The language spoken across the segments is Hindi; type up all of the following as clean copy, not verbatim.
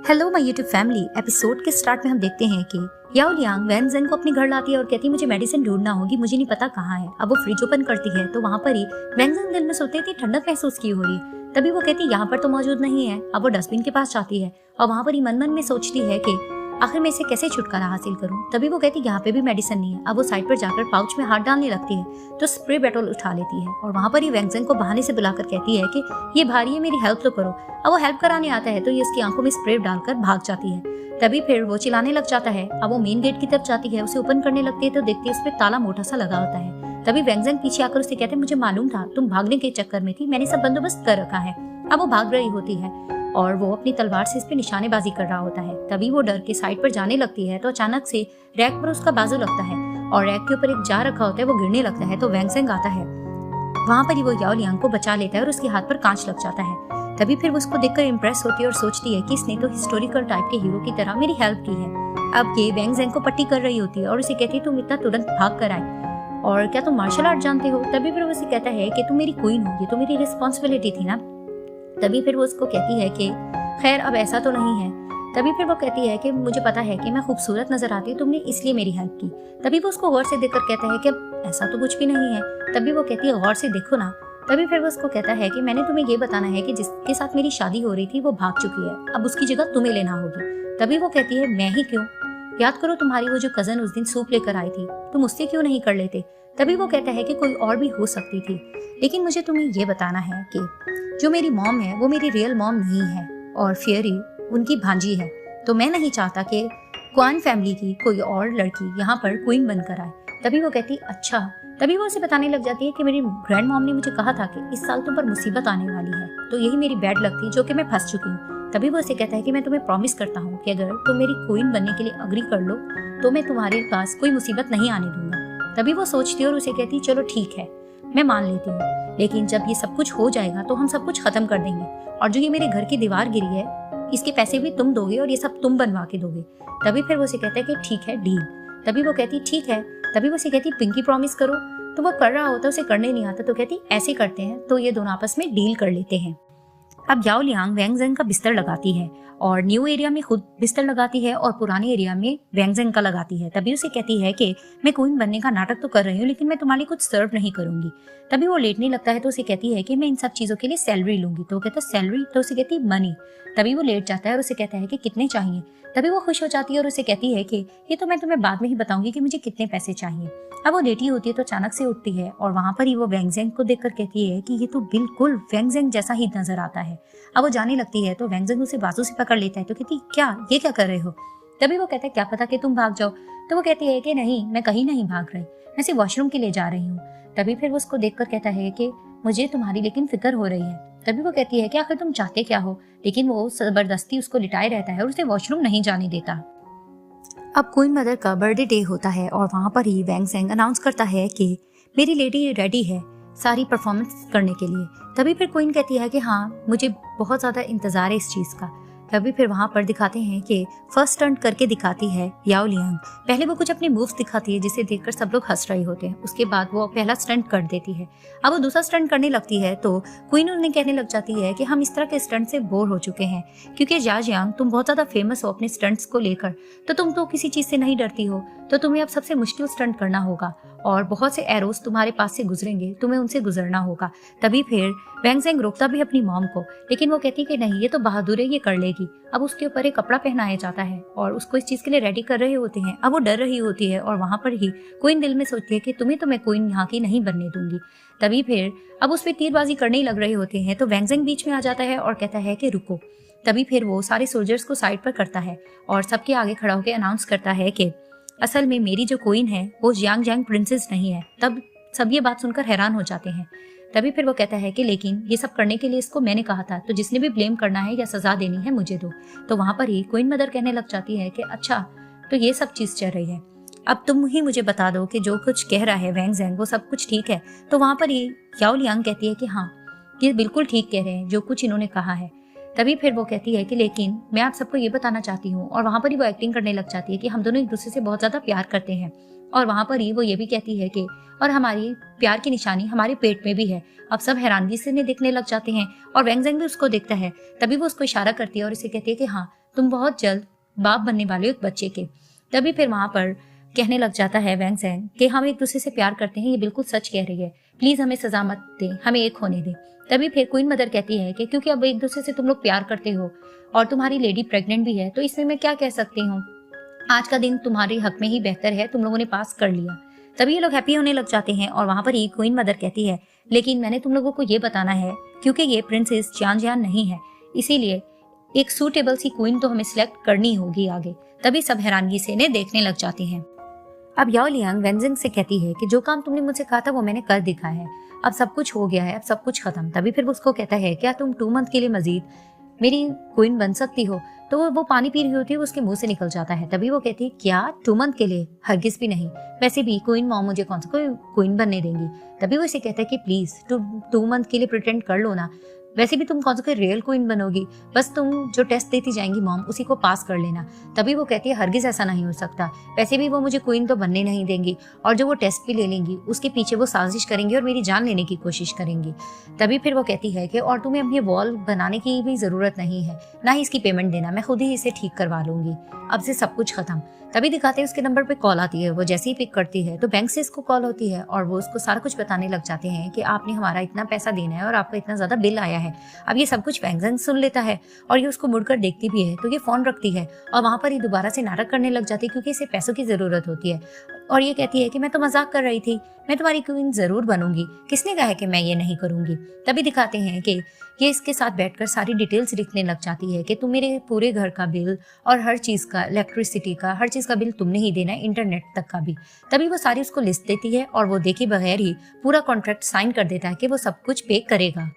Hello my YouTube family. Episode के स्टार्ट में हम देखते हैं कि याओ लियांग वैन ज़ेंग को अपने घर लाती है और कहती है मुझे मेडिसिन ढूंढना होगी, मुझे नहीं पता कहाँ है। अब वो फ्रिज ओपन करती है तो वहाँ पर ही वैन ज़ेंग दिल में सोचती है ठंडक महसूस की हो रही है। तभी वो कहती है यहाँ पर तो मौजूद नहीं है। अब वो डस्टबिन के पास जाती है और वहाँ पर ही मन मन में सोचती है कि आखिर मैं इसे कैसे छुटकारा हासिल करूं। तभी वो कहती है यहाँ पे भी मेडिसिन नहीं है। अब वो साइड पर जाकर पाउच में हाथ डालने लगती है तो स्प्रे बॉटल उठा लेती है और वहाँ पर ही वैन ज़ेंग को बहाने से बुलाकर कहती है कि ये भारी है, मेरी हेल्प तो करो। अब वो हेल्प कराने आता है तो ये उसकी आंखों में स्प्रे डालकर भाग जाती है। तभी फिर वो चिल्लाने लग जाता है। अब वो मेन गेट की तरफ जाती है, उसे ओपन करने लगती है तो देखती है उस पर ताला मोटा सा लगा होता है। तभी वैन ज़ेंग पीछे आकर उसे कहते हैं मुझे मालूम था तुम भागने के चक्कर में थी, मैंने सब बंदोबस्त कर रखा है। अब वो भाग रही होती है और वो अपनी तलवार से इस पे निशानेबाजी कर रहा होता है। तभी वो डर के साइड पर जाने लगती है तो अचानक से रैक पर उसका बाजू लगता है और रैक के ऊपर एक जार रखा होता है, वो गिरने लगता है तो वैन ज़ेंग आता है। वहाँ पर ही वो याओ लियांग को बचा लेता है और उसके हाथ पर कांच लग जाता है। तभी फिर वो उसको देखकर इम्प्रेस होती है और सोचती है कि इसने तो हिस्टोरिकल टाइप के हीरो की तरह मेरी हेल्प की है। अब ये वैन ज़ेंग को पट्टी कर रही होती है और उसे कहती है तुम इतना तुरंत भाग कर आए और क्या तुम मार्शल आर्ट जानते हो। तभी फिर वो उसे कहता है कि तुम मेरी क्वीन हो, ये तो मेरी रिस्पॉन्सिबिलिटी थी ना। तभी फिर वो उसको कहती है कि खैर अब ऐसा तो नहीं है। तभी फिर वो कहती है कि मुझे पता है कि मैं खूबसूरत नजर आती हूँ, तुमने इसलिए मेरी हेल्प की। तभी वो उसको गौर से देखकर कहता है कि अब ऐसा तो कुछ भी नहीं है। तभी वो कहती है गौर से देखो ना। तभी फिर वो उसको कहता है कि मैंने तुम्हें ये बताना है कि जिसके साथ मेरी शादी हो रही थी वो भाग चुकी है, अब उसकी जगह तुम्हें लेना होगी। तभी वो कहती है मैं ही क्यों, याद करो तुम्हारी वो जो कजन उस दिन सूप लेकर आई थी, तुम उससे क्यों नहीं कर लेते। तभी वो कहता है कि कोई और भी हो सकती थी, लेकिन मुझे तुम्हें ये बताना है कि जो मेरी मॉम है वो मेरी रियल मॉम नहीं है और फियरी उनकी भांजी है। तो मैं नहीं चाहता कि क्वान फैमिली की कोई और लड़की यहाँ पर क्वीन बनकर आए। तभी वो कहती अच्छा। तभी वो उसे बताने लग जाती है कि मेरी ग्रैंड मॉम ने मुझे कहा था कि इस साल तुम पर मुसीबत आने वाली है, तो यही मेरी बैड लक थी जो कि मैं फंस चुकी हूँ। तभी वो उसे कहता है कि मैं तुम्हें प्रॉमिस करता हूँ कि अगर तुम मेरी क्वीन बनने के लिए अग्री कर लो तो मैं तुम्हारे पास कोई मुसीबत नहीं आने दूंगा। तभी वो सोचती है और उसे कहती चलो ठीक है, मैं मान लेती हूँ, लेकिन जब ये सब कुछ हो जाएगा तो हम सब कुछ खत्म कर देंगे और जो ये मेरे घर की दीवार गिरी है इसके पैसे भी तुम दोगे और ये सब तुम बनवा के दोगे। तभी फिर वो उसे कहता है कि ठीक है डील। तभी वो कहती ठीक है। तभी वो उसे कहती पिंकी प्रॉमिस करो। तो वो कर रहा होता, उसे करने नहीं आता, तो कहती ऐसे करते हैं, तो ये दोनों आपस में डील कर लेते हैं। अब याओ लियांग वैन ज़ेंग का बिस्तर लगाती है और न्यू एरिया में खुद बिस्तर लगाती है और पुराने एरिया में वैन ज़ेंग का लगाती है। तभी उसे कहती है कि मैं क्वीन बनने का नाटक तो कर रही हूँ लेकिन मैं तुम्हारे लिए कुछ सर्व नहीं करूंगी। तभी वो लेटने लगता है तो उसे कहती है कि मैं इन सब चीजों के लिए सैलरी लूंगी। तो वो कहता है सैलरी, तो उसे कहती मनी। तभी वो लेट जाता है और उसे कहता है कि कितने चाहिए। तभी वो खुश हो जाती है और उसे कहती है कि ये तो मैं तुम्हें बाद में ही बताऊंगी कि मुझे कितने पैसे चाहिए। अब वो लेटी होती है तो अचानक से उठती है और वहां पर ही वो वैन ज़ेंग को देखकर कहती है कि ये तो बिल्कुल वैन ज़ेंग जैसा ही नजर आता है। अब वो जाने लगती है तो वैन ज़ेंग उसे बाजू से पकड़ लेता है तो कहती क्या ये क्या कर रहे हो। तभी वो कहता है क्या पता कि तुम भाग जाओ। तो वो कहती है कि नहीं, मैं कहीं नहीं भाग रही, मैं सिर्फ वॉशरूम के लिए जा रही हूँ। तभी फिर वो उसको देखकर कहता है कि मुझे तुम्हारी लेकिन फिक्र हो रही है। तभी वो कहती है कि आखिर तुम चाहते क्या हो, लेकिन वो जबरदस्ती उसको लिटाए रहता है और उसे वॉशरूम नहीं जाने देता। अब क्वीन मदर का बर्थडे डे होता है और वहाँ पर ही वैन ज़ेंग अनाउंस करता है कि मेरी लेडी रेडी है सारी परफॉर्मेंस करने के लिए। तभी फिर क्वीन कहती है कि हाँ मुझे बहुत ज़्यादा इंतज़ार है इस चीज़ का। तभी फिर वहाँ पर दिखाते हैं कि फर्स्ट स्टंट करके दिखाती है याओ लियांग। पहले वो कुछ अपने मूव्स दिखाती है जिसे देखकर सब लोग हंस रहे होते हैं, उसके बाद वो पहला स्टंट कर देती है। अब वो दूसरा स्टंट करने लगती है तो क्वीन उन्हें कहने लग जाती है कि हम इस तरह के स्टंट से बोर हो चुके हैं, क्योंकि याजियांग तुम बहुत ज़्यादा फेमस हो अपने स्टंट्स को लेकर, तो तुम तो किसी चीज़ से नहीं डरती हो, तो तुम्हें अब सबसे मुश्किल स्टंट करना होगा और बहुत से एरोस तुम्हारे पास से गुजरेंगे, तुम्हें उनसे गुजरना होगा। तभी फिर वैन ज़ेंग रोकता भी अपनी मॉम को, लेकिन वो कहती कि नहीं ये तो बहादुर है, ये कर लेगी। अब उसके ऊपर एक कपड़ा पहनाया जाता है और उसको इस चीज के लिए रेडी कर रहे होते हैं। अब वो डर रही होती है और वहां पर ही क्वीन दिल में सोचती है कि तुम्हें तो मैं क्वीन यहाँ की नहीं बनने दूंगी। तभी फिर अब उस पर तीरबाजी करने ही लग रहे होते हैं तो वैन ज़ेंग बीच में आ जाता है और कहता है कि रुको। तभी फिर वो सारे सोल्जर्स को साइड पर करता है और सबके आगे खड़ा होकर अनाउंस करता है कि असल में मेरी जो क्वीन है वो जियांग जैंग प्रिंसेस नहीं है। तब सब ये बात सुनकर हैरान हो जाते हैं। तभी फिर वो कहता है कि लेकिन ये सब करने के लिए इसको मैंने कहा था, तो जिसने भी ब्लेम करना है या सजा देनी है मुझे दो। तो वहां पर ही क्वीन मदर कहने लग जाती है कि अच्छा तो ये सब चीज चल रही है, अब तुम ही मुझे बता दो कि जो कुछ कह रहा है वैन ज़ेंग वो सब कुछ ठीक है। तो वहां पर ही याओ लियांग कहती है कि हाँ ये बिल्कुल ठीक कह रहे हैं जो कुछ इन्होंने कहा है। तभी फिर वो कहती है कि लेकिन मैं आप सबको ये बताना चाहती हूँ, और वहां पर ही वो एक्टिंग करने लग जाती है कि हम दोनों एक दूसरे से बहुत ज्यादा प्यार करते हैं। और वहां पर ही वो ये भी कहती है कि और हमारी प्यार की निशानी हमारे पेट में भी है। अब सब हैरानगी से देखने लग जाते हैं और वैन ज़ेंग भी उसको देखता है। तभी वो उसको इशारा करती है और इसे कहती है कि हाँ तुम बहुत जल्द बाप बनने वाले हो एक बच्चे के। तभी फिर वहां पर कहने लग जाता है वैंग ज़ेंग कि हम एक दूसरे से प्यार करते हैं, ये बिल्कुल सच कह रही है, प्लीज हमें सजा मत दे, हमें एक होने दे। तभी फिर क्वीन मदर कहती है कि क्योंकि अब एक दूसरे से तुम लोग प्यार करते हो और तुम्हारी लेडी प्रेग्नेंट भी है, तो इसमें मैं क्या कह सकती हूँ, आज का दिन तुम्हारे हक में ही बेहतर है, तुम लोगों ने पास कर लिया। तभी ये लोग हैप्पी होने लग जाते हैं और वहां पर ही क्वीन मदर कहती है लेकिन मैंने तुम लोगों को ये बताना है क्योंकि ये प्रिंसेस जान जान नहीं है, इसीलिए एक सूटेबल सी क्वीन तो हमें सिलेक्ट करनी होगी आगे। तभी सब हैरानगी से इन्हें देखने लग जाते हैं। अब याओ लियांग वैन ज़ेंग से कहती है कि जो काम तुमने मुझसे कहा था वो मैंने कर दिखा है, अब सब कुछ हो गया है, अब सब कुछ खत्म। तभी फिर उसको कहता है क्या तुम 2 मंथ के लिए मजीद मेरी क्वीन बन सकती हो? तो वो पानी पी रही होती है, उसके मुंह से निकल जाता है। तभी वो कहती है क्या 2 मंथ के लिए? हरगिज भी नहीं, वैसे भी क्वीन मॉम मुझे कौन सा कोई क्वीन बनने देंगी। तभी वो इसे कहता है कि प्लीज तुम 2 मंथ के लिए प्रिटेंड कर लो ना, वैसे भी तुम कौन सा कोई रियल क्वीन बनोगी, बस तुम जो टेस्ट देती जाएंगी मॉम उसी को पास कर लेना। तभी वो कहती है हरगिज ऐसा नहीं हो सकता, वैसे भी वो मुझे क्वीन तो बनने नहीं देंगी और जो वो टेस्ट भी ले लेंगी उसके पीछे वो साजिश करेंगी और मेरी जान लेने की कोशिश करेंगी। तभी फिर वो कहती है कि और तुम्हें अपनी वॉल बनाने की भी जरूरत नहीं है, ना ही इसकी पेमेंट देना, मैं खुद ही इसे ठीक करवा लूंगी, अब से सब कुछ खत्म। तभी दिखाते हैं उसके नंबर पे कॉल आती है, वो जैसे ही पिक करती है तो बैंक से इसको कॉल होती है और वो उसको सारा कुछ बताने लग जाते हैं कि आपने हमारा इतना पैसा देना है और आपका इतना ज्यादा बिल आया है। अब ये सब कुछ वैंग ज़ेंग सुन लेता है और ये उसको मुड़कर देखती भी है तो ये फोन रखती है और वहां पर ही दोबारा से नाटक करने लग जाती है क्योंकि इसे पैसों की जरूरत होती है और ये कहती है कि मैं तो मजाक कर रही थी, मैं तुम्हारी क्वीन जरूर बनूंगी, किसने कहा है कि मैं ये नहीं करूंगी। तभी दिखाते हैं कि ये इसके साथ बैठकर सारी डिटेल्स लिखने लग जाती है कि तुम मेरे पूरे घर का बिल और हर चीज का, इलेक्ट्रिसिटी का, हर चीज का बिल तुमने ही देना है, इंटरनेट तक का भी। तभी वो सारी उसको लिस्ट देती है और वो देखे बगैर ही पूरा कॉन्ट्रैक्ट साइन कर देता है कि वो सब कुछ पे करेगा।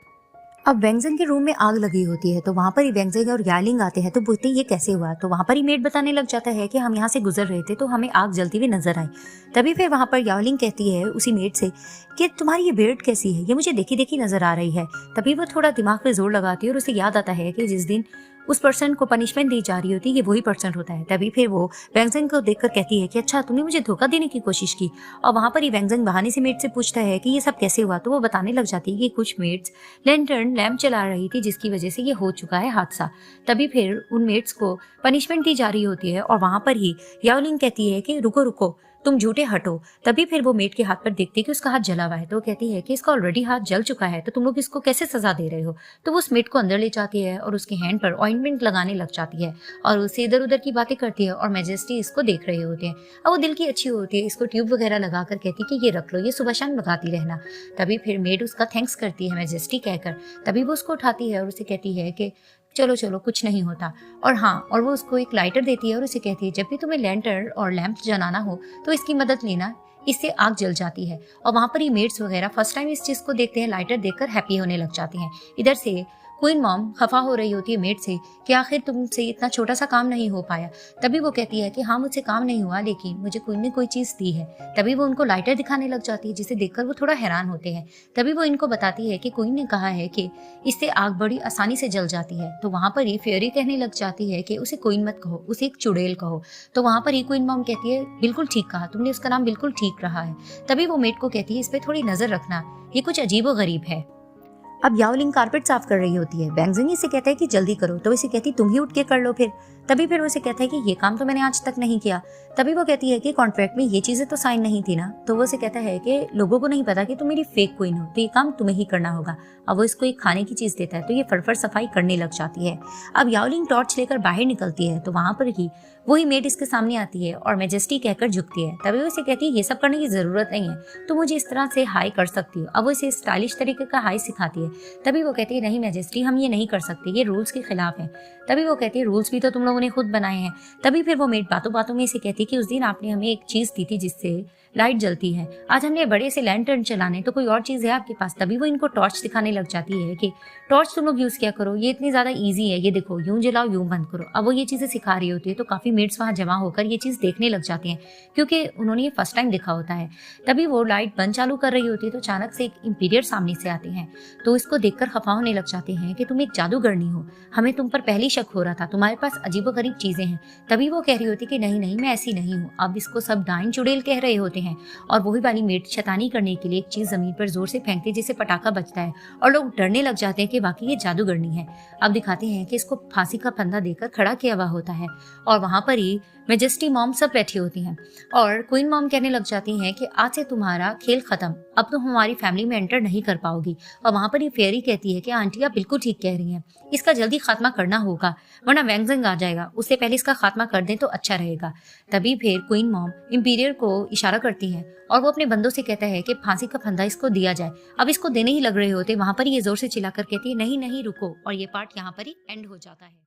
अब वैंग ज़ेंग के रूम में आग लगी होती है तो वहां पर ही वैंग ज़ेंग और यालिंग आते हैं तो पूछते ये कैसे हुआ, तो वहां पर ही मेड बताने लग जाता है कि हम यहाँ से गुजर रहे थे तो हमें आग जलती हुई नजर आई। तभी फिर वहां पर यालिंग कहती है उसी मेड से कि तुम्हारी ये बियर्ड कैसी है, ये मुझे देखी देखी नजर आ रही है। तभी वो थोड़ा दिमाग पे जोर लगाती है और उसे याद आता है कि जिस दिन उस पर्सन को पनिशमेंट दी जा रही होती है ये वही पर्सन होता है। तभी फिर वो वैंग ज़ेंग को देखकर कहती है कि अच्छा तुमने मुझे धोखा देने की कोशिश की। और वहां पर ही वैंग ज़ेंग बहाने से मेड से पूछता है कि ये सब कैसे हुआ, तो वो बताने लग जाती है कि कुछ मेड्स लैंटर्न लैम्प चला रही थी जिसकी वजह से ये हो चुका है हादसा। तभी फिर उन मेड्स को पनिशमेंट दी जा रही होती है और वहां पर ही याओ लिंग कहती है कि रुको रुको तुम झूठे हटो। तभी फिर वो मेड के हाथ पर देखती है कि उसका हाथ जला हुआ है तो वो कहती है कि इसका ऑलरेडी हाथ जल चुका है तो तुम लोग इसको कैसे सजा दे रहे हो। तो वो उस मेड को अंदर ले जाती है और उसके हैंड पर ऑइंटमेंट लगाने लग जाती है और उसे इधर उधर की बातें करती है और मैजेस्टी इसको देख रहे होते हैं। अब वो दिल की अच्छी होती है, इसको ट्यूब वगैरह लगाकर कहती है कि ये रख लो, ये सुबह शाम लगाती रहना। तभी फिर मेड उसका थैंक्स करती है मैजेस्टी कहकर। तभी वो उसको उठाती है और उसे कहती है कि चलो चलो कुछ नहीं होता, और हाँ, और वो उसको एक लाइटर देती है और उसे कहती है जब भी तुम्हें लैंटर्न और लैंप जलाना हो तो इसकी मदद लेना, इससे आग जल जाती है। और वहां पर ही मेड्स वगैरह फर्स्ट टाइम इस चीज को देखते हैं, लाइटर देखकर हैप्पी होने लग जाती हैं। इधर से क्वीन मॉम खफा हो रही होती है मेड से कि आखिर तुमसे इतना छोटा सा काम नहीं हो पाया। तभी वो कहती है कि हाँ मुझसे काम नहीं हुआ लेकिन मुझे क्वीन ने कोई चीज दी है। तभी वो उनको लाइटर दिखाने लग जाती है जिसे देखकर वो थोड़ा हैरान होते हैं। तभी वो इनको बताती है कि क्वीन ने कहा है कि इससे आग बड़ी आसानी से जल जाती है। तो वहां पर ही फेयरी कहने लग जाती है कि उसे क्वीन मत कहो, उसे एक चुड़ैल कहो। तो वहां पर ही क्वीन मॉम कहती है बिल्कुल ठीक कहा तुमने, उसका नाम बिल्कुल ठीक रहा है। तभी वो मेड को कहती है इस पे थोड़ी नजर रखना, ये कुछ अजीबो गरीब है। अब याओ लिंग कारपेट साफ कर रही होती है, वैंग ज़ेंग इसे कहता है कि जल्दी करो तो इसे कहती तुम ही उठ के कर लो फिर। तभी फिर उसे कहता है कि ये काम तो मैंने आज तक नहीं किया। तभी वो कहती है कि कॉन्ट्रैक्ट में ये चीजें तो साइन नहीं थी ना। तो वो उसे कहता है कि लोगों को नहीं पता कि तुम मेरी फेक क्वीन हो तो ये काम तुम्हें ही करना होगा। अब वो इसको एक खाने की चीज देता है तो ये फटफट सफाई करने लग जाती है। अब याओ लिंग टॉर्च लेकर बाहर निकलती है तो वहां पर ही वही मेड इसके सामने आती है और मैजेस्टी कहकर झुकती है। तभी वो इसे कहती है ये सब करने की जरूरत नहीं है, तो मुझे इस तरह से हाई कर सकती हो। अब वो इसे स्टाइलिश तरीके का हाई सिखाती है। तभी वो कहती है नहीं मैजेस्टी हम ये नहीं कर सकते, ये रूल्स के खिलाफ है। तभी वो कहती है रूल्स भी तो तुम लोगों ने खुद बनाए हैं। तभी फिर वो मेड बातों बातों में इसे कहती है कि उस दिन आपने हमें एक चीज दी थी जिससे लाइट जलती है, आज हमने बड़े से लैंटर्न चलाने, तो कोई और चीज है आपके पास। तभी वो इनको टॉर्च दिखाने लग जाती है कि टॉर्च तुम लोग यूज किया करो, ये इतनी ज्यादा इजी है, ये देखो यूं जलाओ यूं बंद करो। अब वो ये चीजें सिखा रही होती है तो काफी मेड्स वहां जमा होकर ये चीज देखने लग जाती हैं क्योंकि उन्होंने ये फर्स्ट टाइम देखा होता है। तभी वो लाइट बंद चालू कर रही होती है तो अचानक से एक इंपीरियर सामने से आते हैं तो इसको देखकर खफा होने लग जाते हैं कि तुम एक जादूगरनी हो, हमें तुम पर पहले शक हो रहा था, तुम्हारे पास अजीबोगरीब चीजें हैं। तभी वो कह रही होती कि नहीं नहीं मैं ऐसी नहीं हूँ। अब इसको सब डाइन चुड़ैल कह रहे होते हैं हैं और वही वाली मेड शैतानी करने के लिए एक चीज जमीन पर जोर से फेंकती है जिससे पटाखा बजता है और लोग डरने लग जाते हैं कि वाकई ये जादूगरनी है। अब दिखाते हैं कि इसको फांसी का फंदा देकर खड़ा किया हुआ होता है और वहां पर ही मेजेस्टी मॉम सब बैठी होती हैं और क्वीन मॉम कहने लग जाती हैं कि आज से तुम्हारा खेल खत्म, अब तुम हमारी फैमिली में एंटर नहीं कर पाओगी। और वहां पर ये फेयरी कहती है कि आंटी आप बिल्कुल ठीक कह रही हैं, इसका जल्दी खात्मा करना होगा वरना वैंगजिंग आ जाएगा, उससे पहले इसका खात्मा कर दें तो अच्छा रहेगा। तभी फिर क्वीन मॉम इंपीरियर को इशारा करती है और वो अपने बंदों से कहता है कि फांसी का फंदा इसको दिया जाए। अब इसको देने ही लग रहे होते वहां पर ये जोर से चिल्लाकर कहती है नहीं नहीं रुको, और ये पार्ट यहाँ पर ही एंड हो जाता है।